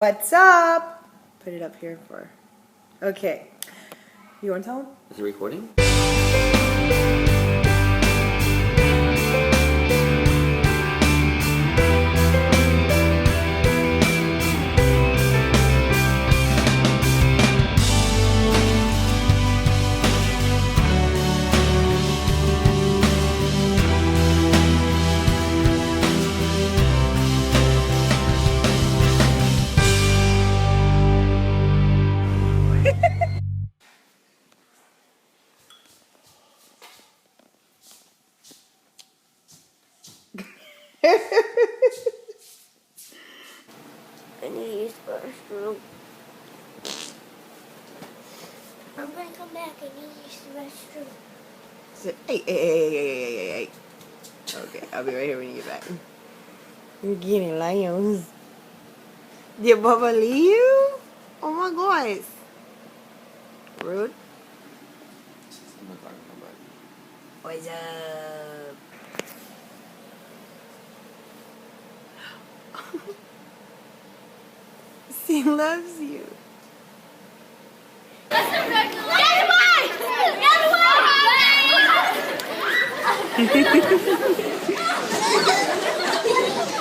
What's up? Put it up here for. Okay. You want to tell him? Is it recording? I need to use the restroom. I'm gonna come back. I need to use the restroom. Hey. Okay, I'll be right here when you get back. You're getting lions. Did Bubba leave you? Oh my gosh. Rude. What's up? She loves you.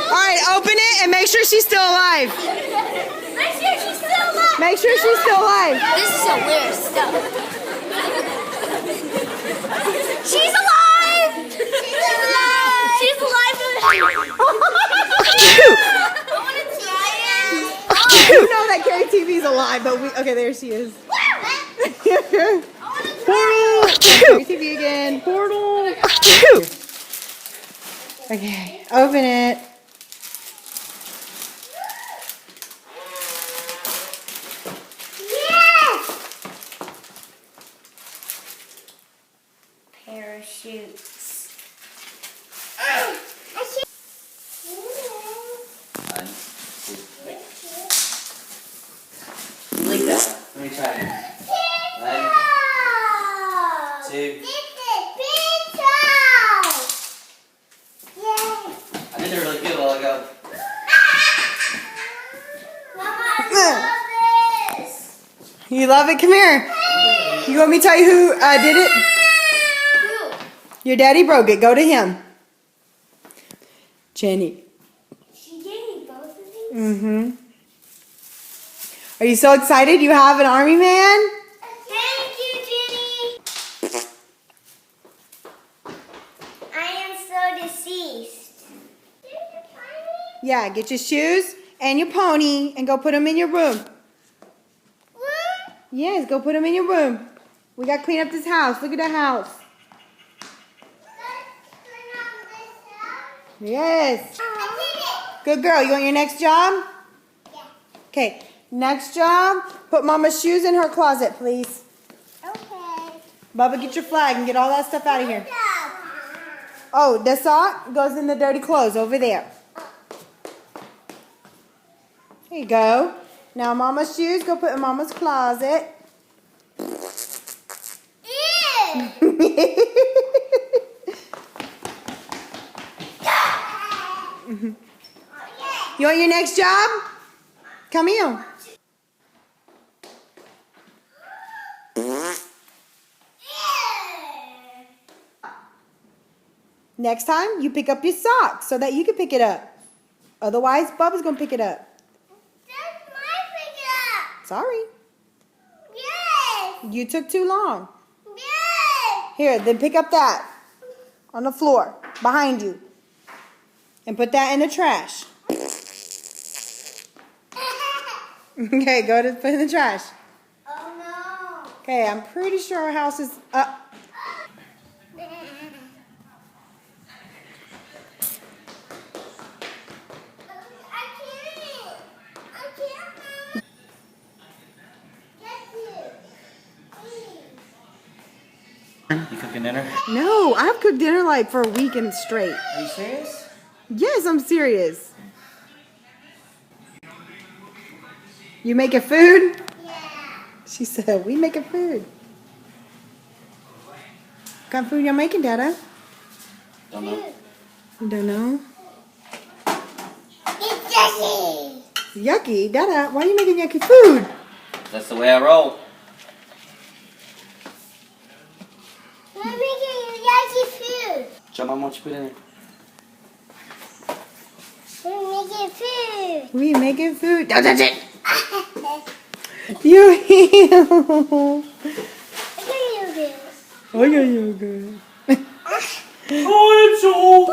Alright, open it and make sure she's still alive. Make sure she's still alive. Make sure she's still alive. This is some weird stuff. She's alive. She's alive. She's alive. Cute. I want to try it. You know that Carrie TV's alive, but we okay, there she is. Portal! Carrie TV again. Portal! Cute. Okay, open it. Parachutes. Like that. Let me try it. 1, 2. I did it really good a while ago. You love it? Come here. You want me to tell you who did it? Your daddy broke it. Go to him. Jenny. She gave me both of these. Mm-hmm. Are you so excited you have an army man? Thank you, Jenny. I am so deceased. Yeah, get your shoes and your pony and go put them in your room. Yes, go put them in your room. We got to clean up this house. Look at the house. Yes. Good girl. You want your next job? Yeah. Okay. Next job, put Mama's shoes in her closet, please. Okay. Bubba, get your flag and get all that stuff out of here. Oh, the sock goes in the dirty clothes over there. There you go. Now Mama's shoes, go put in Mama's closet. You want your next job? Come here. Next time, you pick up your socks so that you can pick it up. Otherwise, Bubba's going to pick it up. That's my pickup. Sorry. Yes. You took too long. Yes. Here, then pick up that on the floor behind you. And put that in the trash. Okay, go to put it in the trash. Oh no. Okay, I'm pretty sure our house is up. You cooking dinner? No, I've cooked dinner like for a week and straight. Are you serious? Yes, I'm serious. You making food? Yeah. She said, we making food. What kind of food y'all making, Dada? Don't know. You don't know? It's Jessie. Yucky. Dada, why are you making yucky food? That's the way I roll. We're making yucky food. Show Mom what you put in there. We're making food. We making food. Don't touch it. You heal. Oh, yeah, you're good. Oh, I'm so.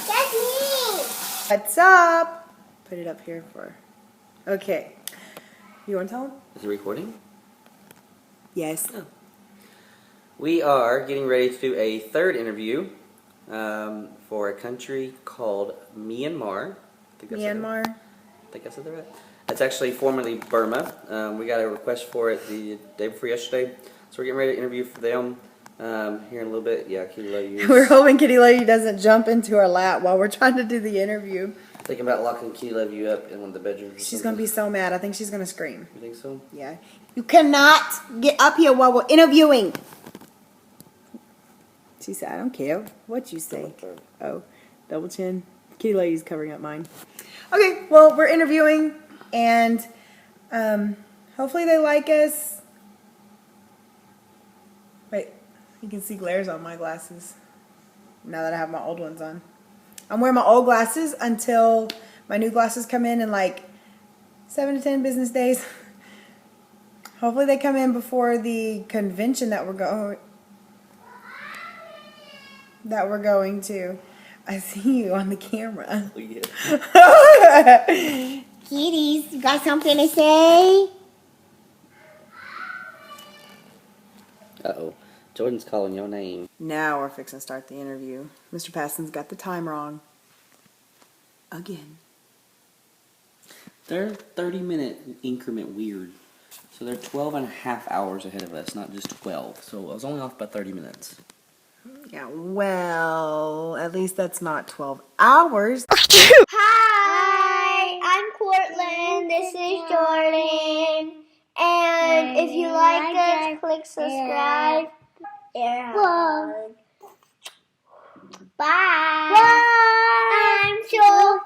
That's me. What's up? Put it up here for. Okay. You want to tell him? Is it recording? Yes. Oh. We are getting ready to do a third interview for a country called Myanmar. I think that's Myanmar. I think I said that right. It's actually formerly Burma. We got a request for it the day before yesterday, so we're getting ready to interview for them here in a little bit. Yeah, Kitty Love You. We're hoping Kitty Lady doesn't jump into our lap while we're trying to do the interview. Thinking about locking Kitty Love You up in one of the bedrooms. She's going to be so mad. I think she's going to scream. You think so? Yeah. You cannot get up here while we're interviewing. She said, I don't care what you say. Oh, double chin. Kitty Lady's covering up mine. Okay, well, we're interviewing, and hopefully they like us. Wait, you can see glares on my glasses now that I have my old ones on. I'm wearing my old glasses until my new glasses come in like 7 to 10 business days. Hopefully they come in before the convention that we're going to. I see you on the camera. Oh, yeah. Kitties, you got something to say? Uh-oh. Jordan's calling your name. Now we're fixing to start the interview. Mr. Passon's got the time wrong. Again. They're 30-minute increment weird. So they're 12 and a half hours ahead of us, not just 12. So I was only off by 30 minutes. Yeah, well, at least that's not 12 hours. Hi, I'm Courtland. This is Jordan. And if you like us, click subscribe. Bye. Bye. I'm so